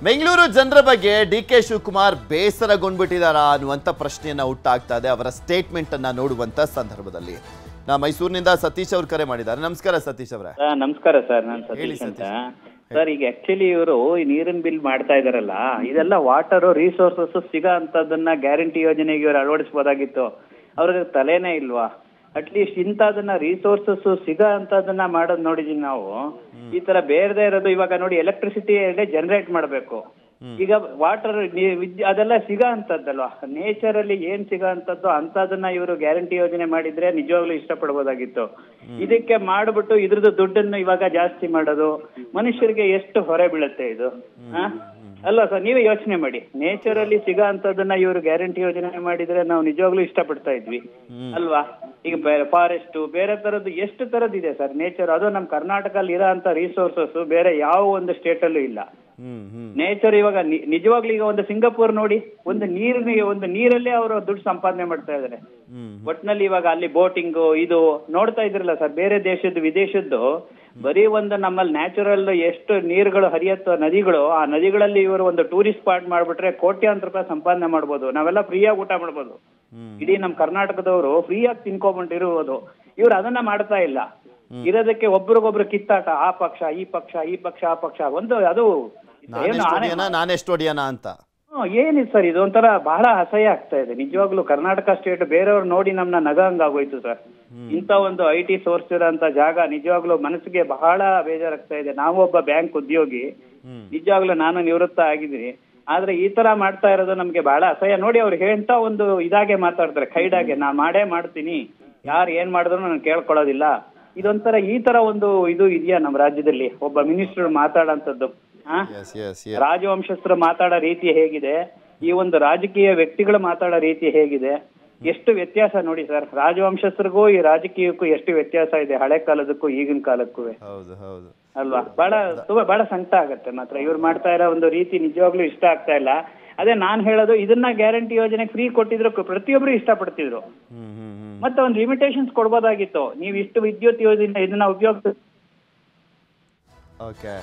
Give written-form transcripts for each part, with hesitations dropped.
ಬೆಂಗಳೂರು ಜನರ ಬಗ್ಗೆ ಡಿ.ಕೆ. ಶಿವಕುಮಾರ್ ಬೇಸರಗೊಂಡ್ಬಿಟ್ಟಿದ್ದಾರಾ ಅನ್ನುವಂಥ ಪ್ರಶ್ನೆಯನ್ನ ಹುಟ್ಟಾಗ್ತಾ ಇದೆ ಅವರ ಸ್ಟೇಟ್ಮೆಂಟ್ ಅನ್ನ ನೋಡುವಂತ ಸಂದರ್ಭದಲ್ಲಿ. ಮೈಸೂರಿನಿಂದ ಸತೀಶ್ ಅವರು ಕರೆ ಮಾಡಿದ್ದಾರೆ. ನಮಸ್ಕಾರ ಸತೀಶ್ ಅವರೇ. ನಮಸ್ಕಾರ ಸರ್, ನಾನು ಸತೀಶ್ ಅಂತ ಸರ್. ಈಗ ಆಕ್ಚುಲಿ ಇವರು ಈ ನೀರಿನ ಬಿಲ್ ಮಾಡ್ತಾ ಇದಾರಲ್ಲ, ಇದೆಲ್ಲ ವಾಟರ್ ರಿಸೋರ್ಸಸ್ ಸಿಗೋ ಅಂತದನ್ನ ಗ್ಯಾರಂಟಿ ಯೋಜನೆಗೆ ಇವರು ಅಳವಡಿಸಬಹುದಾಗಿತ್ತು. ಅವ್ರಿಗೆ ತಲೆನೇ ಇಲ್ವಾ? ಅಟ್ಲೀಸ್ಟ್ ಇಂಥದನ್ನ ರಿಸೋರ್ಸಸ್ ಸಿಗೋ ಅಂತದನ್ನ ಮಾಡೋದು ನೋಡಿದೀನಿ ನಾವು. ಈ ತರ ಬೇರೆದೇ ಇರೋದು ಇವಾಗ ನೋಡಿ, ಎಲೆಕ್ಟ್ರಿಸಿಟಿ ಜನರೇಟ್ ಮಾಡಬೇಕು. ಈಗ ವಾಟರ್ ಅದೆಲ್ಲ ಸಿಗೋ ಅಂತದ್ದಲ್ವಾ, ನೇಚರ್ ಅಲ್ಲಿ ಏನ್ ಸಿಗೋ ಅಂತದ್ದು ಅಂತದನ್ನ ಇವರು ಗ್ಯಾರಂಟಿ ಯೋಜನೆ ಮಾಡಿದ್ರೆ ನಿಜವಾಗ್ಲೂ ಇಷ್ಟಪಡಬಹುದಾಗಿತ್ತು. ಇದಕ್ಕೆ ಮಾಡ್ಬಿಟ್ಟು ಇದ್ರದ್ದು ದುಡ್ಡನ್ನು ಇವಾಗ ಜಾಸ್ತಿ ಮಾಡೋದು ಮನುಷ್ಯರಿಗೆ ಎಷ್ಟು ಹೊರೆ ಬೀಳುತ್ತೆ ಇದು, ಅಲ್ವಾ ಸರ್? ನೀವೇ ಯೋಚನೆ ಮಾಡಿ. ನೇಚರ್ ಅಲ್ಲಿ ಸಿಗೋ ಅಂತದನ್ನ ಇವರು ಗ್ಯಾರಂಟಿ ಯೋಜನೆ ಮಾಡಿದ್ರೆ ನಾವು ನಿಜವಾಗ್ಲೂ ಇಷ್ಟಪಡ್ತಾ ಇದ್ವಿ, ಅಲ್ವಾ? ಈಗ ಫಾರೆಸ್ಟ್ ಬೇರೆ ತರದ್ದು ಎಷ್ಟು ತರದ್ ಇದೆ ಸರ್ ನೇಚರ್. ಅದು ನಮ್ ಕರ್ನಾಟಕದಲ್ಲಿ ಇರೋ ಅಂತ ರಿಸೋರ್ಸಸ್ ಬೇರೆ ಯಾವ ಒಂದು ಸ್ಟೇಟ್ ಅಲ್ಲೂ ಇಲ್ಲ. ನೇಚರ್ ಇವಾಗ ನಿಜವಾಗ್ಲೂ ಈಗ ಒಂದು ಸಿಂಗಾಪುರ್ ನೋಡಿ, ಒಂದು ನೀರಲ್ಲೇ ಅವರು ದುಡ್ಡು ಸಂಪಾದನೆ ಮಾಡ್ತಾ ಇದಾರೆ. ಒಟ್ನಲ್ಲಿ ಇವಾಗ ಅಲ್ಲಿ ಬೋಟಿಂಗ್ ಇದು ನೋಡ್ತಾ ಇದ್ರಲ್ಲ ಸರ್, ಬೇರೆ ದೇಶದ್ದು ವಿದೇಶದ್ದು ಬರೀ ಒಂದು ನಮ್ಮಲ್ಲಿ ನ್ಯಾಚುರಲ್ ಎಷ್ಟು ನೀರುಗಳು ಹರಿಯತ್ತೋ ನದಿಗಳು, ಆ ನದಿಗಳಲ್ಲಿ ಇವರು ಒಂದು ಟೂರಿಸ್ಟ್ ಸ್ಪಾಟ್ ಮಾಡ್ಬಿಟ್ರೆ ಕೋಟ್ಯಾಂತರ ರೂಪಾಯಿ ಸಂಪಾದನೆ ಮಾಡ್ಬೋದು. ನಾವೆಲ್ಲ ಫ್ರೀಯಾಗಿ ಊಟ ಮಾಡ್ಬೋದು. ಇಡೀ ನಮ್ ಕರ್ನಾಟಕದವರು ಫ್ರೀಯಾಗಿ ತಿನ್ಕೊಂಡ್ಬಿಟ್ಟಿರುವುದು. ಇವ್ರು ಅದನ್ನ ಮಾಡ್ತಾ ಇಲ್ಲ. ಇರೋದಕ್ಕೆ ಒಬ್ರಿಗೊಬ್ರು ಕಿತ್ತಾಟ, ಆ ಪಕ್ಷ ಈ ಪಕ್ಷ, ಈ ಪಕ್ಷ ಆ ಪಕ್ಷ, ಒಂದು ಅದು ನಾನೆಷ್ಟೊಡಿಯನ ಅಂತ. ಏನಿದೆ ಸರ್, ಇದು ಒಂಥರ ಬಹಳ ಅಸಹ್ಯ ಆಗ್ತಾ ಇದೆ ನಿಜವಾಗ್ಲೂ. ಕರ್ನಾಟಕ ಸ್ಟೇಟ್ ಬೇರೆಯವ್ರು ನೋಡಿ ನಮ್ನ ನಗಂಗಾಗೋಯ್ತು ಸರ್. ಇಂತ ಒಂದು IT ಸೋರ್ಸ್ ಇರೋಂತ ಜಾಗ ನಿಜವಾಗ್ಲೂ ಮನಸ್ಸಿಗೆ ಬಹಳ ಬೇಜಾರಾಗ್ತಾ ಇದೆ. ನಾವೊಬ್ಬ ಬ್ಯಾಂಕ್ ಉದ್ಯೋಗಿ, ನಿಜವಾಗ್ಲೂ ನಾನು ನಿವೃತ್ತ ಆಗಿದ್ದೀನಿ. ಆದ್ರೆ ಈ ತರ ಮಾಡ್ತಾ ಇರೋದು ನಮ್ಗೆ ಬಹಳ ಅಸಹ್ಯ. ನೋಡಿ, ಅವ್ರು ಎಂತ ಒಂದು ಇದಾಗೆ ಮಾತಾಡ್ತಾರೆ, ಖೈಡಾಗೆ, ನಾ ಮಾಡೇ ಮಾಡ್ತೀನಿ, ಯಾರು ಏನ್ ಮಾಡಿದ್ರು ನಾನು ಕೇಳ್ಕೊಳ್ಳೋದಿಲ್ಲ. ಇದೊಂಥರ ಈ ತರ ಒಂದು ಇದು ಇದೆಯಾ ನಮ್ಮ ರಾಜ್ಯದಲ್ಲಿ? ಒಬ್ಬ ಮಿನಿಸ್ಟರ್ ಮಾತಾಡೋಂಥದ್ದು, ರಾಜವಂಶಸ್ಥರು ಮಾತಾಡೋ ರೀತಿ ಹೇಗಿದೆ, ಈ ಒಂದು ರಾಜಕೀಯ ವ್ಯಕ್ತಿಗಳು ಮಾತಾಡೋ ರೀತಿ ಹೇಗಿದೆ, ಎಷ್ಟು ವ್ಯತ್ಯಾಸ ನೋಡಿ ಸರ್. ರಾಜವಂಶಸ್ಥರಿಗೂ ಈ ರಾಜಕೀಯಕ್ಕೂ ಎಷ್ಟು ವ್ಯತ್ಯಾಸ ಇದೆ, ಹಳೆ ಕಾಲದಕ್ಕೂ ಈಗಿನ ಕಾಲಕ್ಕೂ, ಅಲ್ವಾ? ಬಹಳ ಸಂಕಟ ಆಗತ್ತೆ ಮಾತ್ರ. ಇವ್ರು ಮಾಡ್ತಾ ಇರೋ ಒಂದು ರೀತಿ ನಿಜವಾಗ್ಲೂ ಇಷ್ಟ ಆಗ್ತಾ ಇಲ್ಲ. ಅದೇ ನಾನ್ ಹೇಳೋದು, ಇದನ್ನ ಗ್ಯಾರಂಟಿ ಯೋಜನೆ ಫ್ರೀ ಕೊಟ್ಟಿದ್ರು ಪ್ರತಿಯೊಬ್ರು ಇಷ್ಟಪಡ್ತಿದ್ರು. ಮತ್ತೆ ಒಂದು ಲಿಮಿಟೇಷನ್ಸ್ ಕೊಡ್ಬೋದಾಗಿತ್ತು. ನೀವು ಇಷ್ಟು ವಿದ್ಯುತ್ ಯೋಜನೆ ಇದನ್ನ ಉಪಯೋಗ. ಓಕೆ,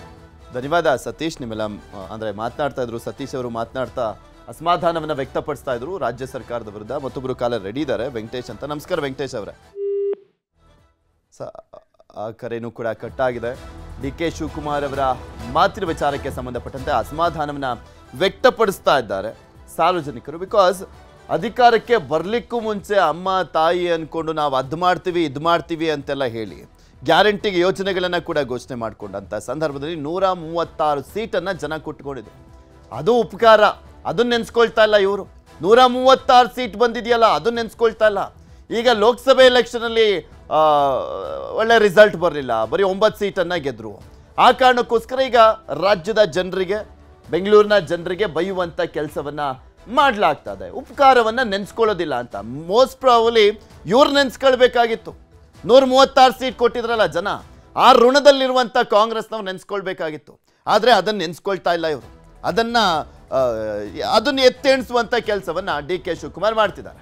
ಧನ್ಯವಾದ ಸತೀಶ್. ನಿಮ್ಮೆಲ್ಲ ಅಂದ್ರೆ ಮಾತನಾಡ್ತಾ ಇದ್ರು ಸತೀಶ್ ಅವರು, ಮಾತನಾಡ್ತಾ ಅಸಮಾಧಾನವನ್ನ ವ್ಯಕ್ತಪಡಿಸ್ತಾ ಇದ್ರು ರಾಜ್ಯ ಸರ್ಕಾರದ ವಿರುದ್ಧ. ಮತ್ತೊಬ್ಬರು ಕಾಲ ರೆಡಿ ಇದ್ದಾರೆ, ವೆಂಕಟೇಶ್ ಅಂತ. ನಮಸ್ಕಾರ ವೆಂಕಟೇಶ್ ಅವರೇ. ಆ ಕರೆನೂ ಕೂಡ ಕಟ್ಟಾಗಿದೆ. ಡಿ.ಕೆ. ಶಿವಕುಮಾರ್ ಅವರ ಮಾತಿನ ವಿಚಾರಕ್ಕೆ ಸಂಬಂಧಪಟ್ಟಂತೆ ಅಸಮಾಧಾನವನ್ನ ವ್ಯಕ್ತಪಡಿಸ್ತಾ ಇದ್ದಾರೆ ಸಾರ್ವಜನಿಕರು. ಬಿಕಾಸ್ ಅಧಿಕಾರಕ್ಕೆ ಬರ್ಲಿಕ್ಕೂ ಮುಂಚೆ ಅಮ್ಮ ತಾಯಿ ಅನ್ಕೊಂಡು ನಾವು ಅದ್ ಮಾಡ್ತೀವಿ ಇದ್ ಮಾಡ್ತೀವಿ ಅಂತೆಲ್ಲ ಹೇಳಿ ಗ್ಯಾರಂಟಿಗೆ ಯೋಜನೆಗಳನ್ನ ಕೂಡ ಘೋಷಣೆ ಮಾಡಿಕೊಂಡಂತ ಸಂದರ್ಭದಲ್ಲಿ 136 ಸೀಟನ್ನ ಜನ ಕೊಟ್ಕೊಂಡಿದ್ರು. ಅದು ಉಪಕಾರ, ಅದನ್ನ ನೆನ್ಸ್ಕೊಳ್ತಾ ಇಲ್ಲ ಇವರು. 136 ಸೀಟ್ ಬಂದಿದೆಯಲ್ಲ, ಅದನ್ನ ನೆನ್ಸ್ಕೊಳ್ತಾ ಇಲ್ಲ. ಈಗ ಲೋಕಸಭೆ ಎಲೆಕ್ಷನ್ ಅಲ್ಲಿ ಒಳ್ಳೆ ರಿಸಲ್ಟ್ ಬರಲಿಲ್ಲ, ಬರೀ 9 ಸೀಟನ್ನ ಗೆದ್ರು. ಆ ಕಾರಣಕ್ಕೋಸ್ಕರ ಈಗ ರಾಜ್ಯದ ಜನರಿಗೆ, ಬೆಂಗಳೂರಿನ ಜನರಿಗೆ ಬೈಯುವಂತ ಕೆಲಸವನ್ನ ಮಾಡ್ಲಾಗ್ತದೆ. ಉಪಕಾರವನ್ನ ನೆನ್ಸ್ಕೊಳ್ಳೋದಿಲ್ಲ ಅಂತ. ಮೋಸ್ಟ್ ಪ್ರಾಬಲಿ ಇವ್ರು ನೆನ್ಸ್ಕೊಳ್ಬೇಕಾಗಿತ್ತು. 136 ಸೀಟ್ ಕೊಟ್ಟಿದ್ರಲ್ಲ ಜನ, ಆ ಋಣದಲ್ಲಿರುವಂತ ಕಾಂಗ್ರೆಸ್ನವ್ರು ನೆನ್ಸ್ಕೊಳ್ಬೇಕಾಗಿತ್ತು. ಆದ್ರೆ ಅದನ್ನ ನೆನ್ಸ್ಕೊಳ್ತಾ ಇಲ್ಲ ಇವರು. ಅದನ್ನ ಎತ್ತೆಣಿಸುವಂತ ಕೆಲಸವನ್ನ ಡಿ.ಕೆ. ಶಿವಕುಮಾರ್ ಮಾಡ್ತಿದ್ದಾರೆ.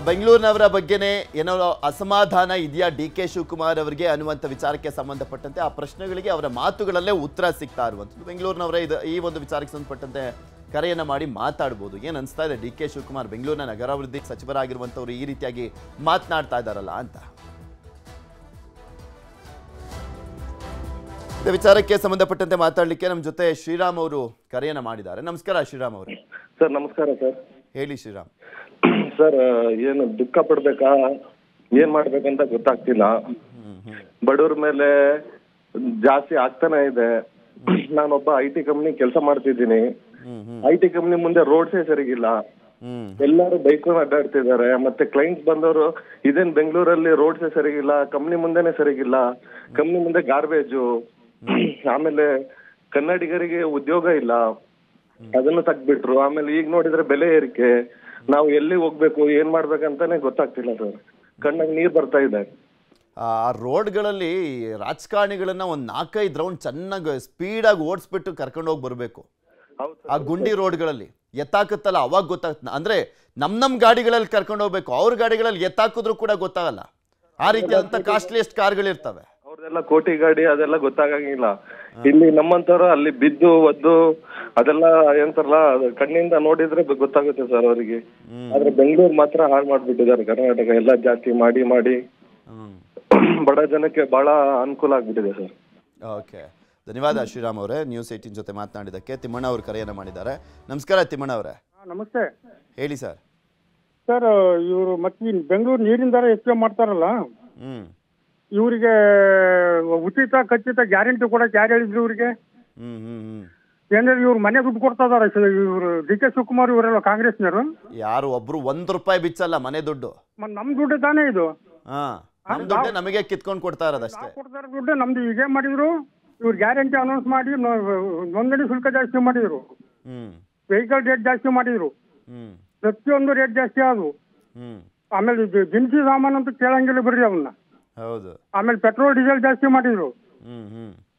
ಬೆಂಗಳೂರಿನವರ ಬಗ್ಗೆನೇ ಏನೋ ಅಸಮಾಧಾನ ಇದೆಯಾ ಡಿ.ಕೆ. ಶಿವಕುಮಾರ್ ಅವರಿಗೆ ಅನ್ನುವಂಥ ವಿಚಾರಕ್ಕೆ ಸಂಬಂಧಪಟ್ಟಂತೆ ಆ ಪ್ರಶ್ನೆಗಳಿಗೆ ಅವರ ಮಾತುಗಳಲ್ಲೇ ಉತ್ತರ ಸಿಗ್ತಾ ಇರುವಂಥದ್ದು. ಬೆಂಗಳೂರಿನವರೇ ಈ ಒಂದು ವಿಚಾರಕ್ಕೆ ಸಂಬಂಧಪಟ್ಟಂತೆ ಕರೆಯನ್ನು ಮಾಡಿ ಮಾತಾಡ್ಬೋದು. ಏನು ಅನಿಸ್ತಾ ಇದೆ ಡಿ.ಕೆ. ಶಿವಕುಮಾರ್ ಬೆಂಗಳೂರಿನ ನಗರಾಭಿವೃದ್ಧಿ ಸಚಿವರಾಗಿರುವಂಥವ್ರು ಈ ರೀತಿಯಾಗಿ ಮಾತನಾಡ್ತಾ ಇದ್ದಾರಲ್ಲ ಅಂತ. ಇದೇ ವಿಚಾರಕ್ಕೆ ಸಂಬಂಧಪಟ್ಟಂತೆ ಮಾತಾಡಲಿಕ್ಕೆ ನಮ್ಮ ಜೊತೆ ಶ್ರೀರಾಮ್ ಅವರು ಕರೆಯನ್ನು ಮಾಡಿದ್ದಾರೆ. ನಮಸ್ಕಾರ ಶ್ರೀರಾಮ್ ಅವರೇ. ಸರ್ ನಮಸ್ಕಾರ ಸರ್. ಹೇಳಿ ಶ್ರೀರಾಮ್. ಸರ್, ಏನು ದುಃಖ ಪಡ್ಬೇಕಾ, ಏನ್ ಮಾಡ್ಬೇಕಂತ ಗೊತ್ತಾಗ್ತಿಲ್ಲ. ಬಡವ್ರ ಮೇಲೆ ಜಾಸ್ತಿ ಆಗ್ತಾನೆ ಇದೆ. ನಾನೊಬ್ಬ IT ಕಂಪ್ನಿ ಕೆಲಸ ಮಾಡ್ತಿದ್ದೀನಿ. IT ಕಂಪ್ನಿ ಮುಂದೆ ರೋಡ್ಸೇ ಸರಿಗಿಲ್ಲ. ಎಲ್ಲಾರು ಬೈಕ್ ಅಡ್ಡಾಡ್ತಿದ್ದಾರೆ. ಮತ್ತೆ ಕ್ಲೈಂಟ್ಸ್ ಬಂದವರು, ಇದೇನ್ ಬೆಂಗಳೂರಲ್ಲಿ ರೋಡ್ಸೇ ಸರಿಗಿಲ್ಲ, ಕಂಪ್ನಿ ಮುಂದೆನೆ ಸರಿಗಿಲ್ಲ, ಕಂಪ್ನಿ ಮುಂದೆ ಗಾರ್ಬೇಜು, ಆಮೇಲೆ ಕನ್ನಡಿಗರಿಗೆ ಉದ್ಯೋಗ ಇಲ್ಲ, ಅದನ್ನು ತೆಗ್ದ್ಬಿಟ್ರು. ಆಮೇಲೆ ಈಗ ನೋಡಿದ್ರೆ ಬೆಲೆ ಏರಿಕೆ. ನಾವು ಎಲ್ಲಿ ಹೋಗ್ಬೇಕು, ಏನ್ ಮಾಡ್ಬೇಕಂತಾನೆ ಗೊತ್ತಾಗ್ತಿಲ್ಲ ಸರ್. ಕಣ್ಣಾಗ ನೀರ್ ಬರ್ತಾ ಇದೆ. ಆ ರೋಡ್ಗಳಲ್ಲಿ ರಾಜಕಾರಣಿಗಳನ್ನ ಒಂದು 4-5 ರೌಂಡ್ ಚೆನ್ನಾಗಿ ಸ್ಪೀಡಾಗಿ ಓಡಿಸ್ಬಿಟ್ಟು ಕರ್ಕೊಂಡು ಹೋಗಿ ಬರಬೇಕು. ಆ ಗುಂಡಿ ರೋಡ್ಗಳಲ್ಲಿ ಎತ್ತಾಕತ್ತಲ್ಲ ಅವಾಗ ಗೊತ್ತಾಗ್ತದೆ. ಅಂದ್ರೆ ನಮ್ ಗಾಡಿಗಳಲ್ಲಿ ಕರ್ಕೊಂಡು ಹೋಗ್ಬೇಕು, ಅವ್ರ ಗಾಡಿಗಳಲ್ಲಿ ಎತ್ತಾಕಿದ್ರು ಕೂಡ ಗೊತ್ತಾಗಲ್ಲ. ಆ ರೀತಿಯಾದಂತ ಕಾಸ್ಟ್ಲಿಯೆಸ್ಟ್ ಕಾರ್ಗಳಿರ್ತವೆ. ಅವ್ರದೆಲ್ಲ ಕೋಟಿ ಗಾಡಿ ಅದೆಲ್ಲ ಗೊತ್ತಾಗಂಗಿಲ್ಲ. ಇಲ್ಲಿ ನಮ್ಮಂತವ್ರು ಅಲ್ಲಿ ಬಿದ್ದು ಒದ್ದು ಅದೆಲ್ಲ ಎಂತಾರಲ್ಲ ಕಣ್ಣಿಂದ ನೋಡಿದ್ರೆ ಗೊತ್ತಾಗುತ್ತೆ ಸರ್ ಅವರಿಗೆ. ಆದ್ರೆ ಬೆಂಗಳೂರು ಮಾತ್ರ ಹಾಳು ಮಾಡ್ಬಿಟ್ಟಿದ್ದಾರೆ. ಕರ್ನಾಟಕ ಎಲ್ಲ ಜಾಸ್ತಿ ಮಾಡಿ ಮಾಡಿ ಬಡ ಜನಕ್ಕೆ ಬಹಳ ಅನುಕೂಲ ಆಗ್ಬಿಟ್ಟಿದೆ ಸರ್. ಓಕೆ, ಧನ್ಯವಾದ ಶ್ರೀರಾಮ್ ಅವರೇ ನ್ಯೂಸ್ 18 ಜೊತೆ ಮಾತನಾಡಿದ್ದಕ್ಕೆ. ತಿಮ್ಮಣ್ಣ ಅವರು ಕರೆಯನ್ನು ಮಾಡಿದ್ದಾರೆ. ನಮಸ್ಕಾರ ತಿಮ್ಮಣ್ಣ ಅವರೇ. ನಮಸ್ತೆ ಹೇಳಿ ಸರ್. ಸರ್, ಇವರು ಮತ್ತೆ ಬೆಂಗಳೂರು ನೀರಿನ ದರ ಹೆಚ್ಚು ಮಾಡ್ತಾರಲ್ಲ, ಇವರಿಗೆ ಉಚಿತ ಖಚಿತ ಗ್ಯಾರಂಟಿ ಕೊಡಕ್ಕೆ ಯಾರು ಹೇಳಿದ್ರು ಇವ್ರಿಗೆ? ಏನಾದ್ರು ಇವ್ರು ಮನೆ ದುಡ್ಡು ಕೊಡ್ತಾ ಇದಾರೆ ಇವರು ಡಿ ಕೆ ಶಿವಕುಮಾರ್ ಇವರೆಲ್ಲ ಕಾಂಗ್ರೆಸ್ನವರು? ಯಾರು ಒಬ್ರು ₹1 ಬಿಚ್ಚಲ್ಲ ಮನೆ ದುಡ್ಡು. ನಮ್ ದುಡ್ಡು ತಾನೇ ಇದು. ದುಡ್ಡು ನಮಗೆ ಕಿತ್ಕೊಂಡು ಕೊಡ್ತಾ ಇರೋದಷ್ಟೇ. ಕೊಡ್ತಾರ ದುಡ್ಡು ನಮ್ದು. ಈಗೇನ್ ಮಾಡಿದ್ರು ಇವ್ರು ಗ್ಯಾರಂಟಿ ಅನೌನ್ಸ್ ಮಾಡಿ ನೋಂದಣಿ ಶುಲ್ಕ ಜಾಸ್ತಿ ಮಾಡಿದ್ರು, ವೆಹಿಕಲ್ ರೇಟ್ ಜಾಸ್ತಿ ಮಾಡಿದ್ರು, ಪ್ರತಿಯೊಂದು ರೇಟ್ ಜಾಸ್ತಿ ಆದವು. ಆಮೇಲೆ ದಿನಸಿ ಸಾಮಾನು ಅಂತ ಕೇಳಂಗಿಲ್ಲ ಬರ್ರಿ ಅವನ್ನ. ಹೌದು. ಆಮೇಲೆ ಪೆಟ್ರೋಲ್ ಡೀಸೆಲ್ ಜಾಸ್ತಿ ಮಾಡಿದ್ರು.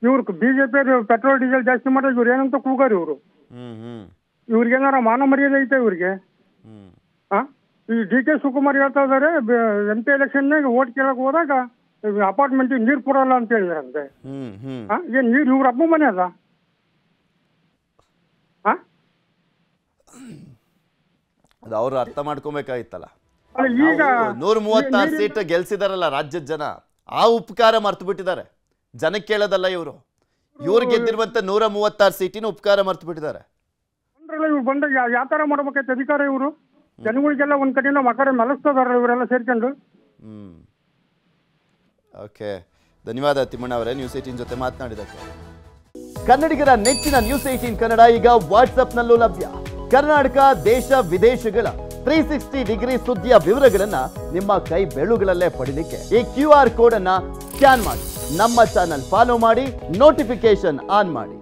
ಇವ್ರು ಬಿಜೆಪಿ ಪೆಟ್ರೋಲ್ ಡೀಸೆಲ್ ಜಾಸ್ತಿ ಮಾಡಿದ್ರು. ಇವ್ರು ಏನಂತ ಕೂಗಾರಿ ಇವ್ರು? ಇವ್ರಿಗೇನಾರ ಮಾನ ಮರ್ಯಾದೆ ಐತೆ ಇವ್ರಿಗೆ? ಈ ಡಿ ಕೆ ಶಿವಕುಮಾರ್ ಹೇಳ್ತಾ ಇದಾರೆ MP ಎಲೆಕ್ಷನ್ನಾಗ ಓಟ್ ಕೇಳಕ್ ಹೋದಾಗ ಅಪಾರ್ಟ್ಮೆಂಟ್ ನೀರ್ ಕೊಡಲ್ಲ ಅಂತ ಹೇಳಿದ್ರಂತೆ. ಏನ್ ನೀರ್ ಇವ್ರ ಹಬ್ಬ ಮನೆ ಅದ? ಅದು ಅವ್ರು ಅರ್ಥ ಮಾಡ್ಕೊಬೇಕಾಗಿತ್ತಲ್ಲ. ಈಗ 136 ಸೀಟ್ ಗೆಲ್ಸಿದಾರಲ್ಲ ರಾಜ್ಯದ ಜನ, ಆ ಉಪಕಾರ ಮರ್ತು ಬಿಟ್ಟಿದ್ದಾರೆ. ಜನಕ್ಕೆ ಕೇಳೋದಲ್ಲ ಇವ್ರು ಗೆದ್ದಿರುವಂತ 136 ಸೀಟಿನ ಉಪಕಾರ ಮರ್ತು ಬಿಟ್ಟಿದ್ದಾರೆ. ಇವ್ರು ಬಂದಾಗ ಯಾವ ತರ ಮಾಡ್ಬೇಕಾಯ್ತು ಅಧಿಕಾರ? ಇವರು ಜನಗಳಿಗೆಲ್ಲ ಒಂದ್ ಕಡೆಯಿಂದ ಮಕಡೆ ಮಲಸ್ತದಾರ ಇವರೆಲ್ಲ ಸೇರ್ಕೊಂಡು. ಓಕೆ, ಧನ್ಯವಾದ ತಿಮ್ಮಣ್ಣ ಅವರೇ ನ್ಯೂಸ್ 18 ಜೊತೆ ಮಾತನಾಡಿದಕ್ಕೆ. ಕನ್ನಡಿಗರ ನೆಚ್ಚಿನ ನ್ಯೂಸ್ 18 ಕನ್ನಡ ಈಗ ವಾಟ್ಸ್ಆಪ್ನಲ್ಲೂ ಲಭ್ಯ. ಕರ್ನಾಟಕ, ದೇಶ ವಿದೇಶಗಳ 360 ಡಿಗ್ರಿ ಸುದ್ದಿಯ ವಿವರಗಳನ್ನ ನಿಮ್ಮ ಕೈ ಬೆರಳುಗಳಲ್ಲೇ ಪಡಿಲಿಕ್ಕೆ ಈ QR ಕೋಡ್ ಅನ್ನ ಸ್ಕ್ಯಾನ್ ಮಾಡಿ, ನಮ್ಮ ಚಾನಲ್ ಫಾಲೋ ಮಾಡಿ, ನೋಟಿಫಿಕೇಶನ್ ಆನ್ ಮಾಡಿ.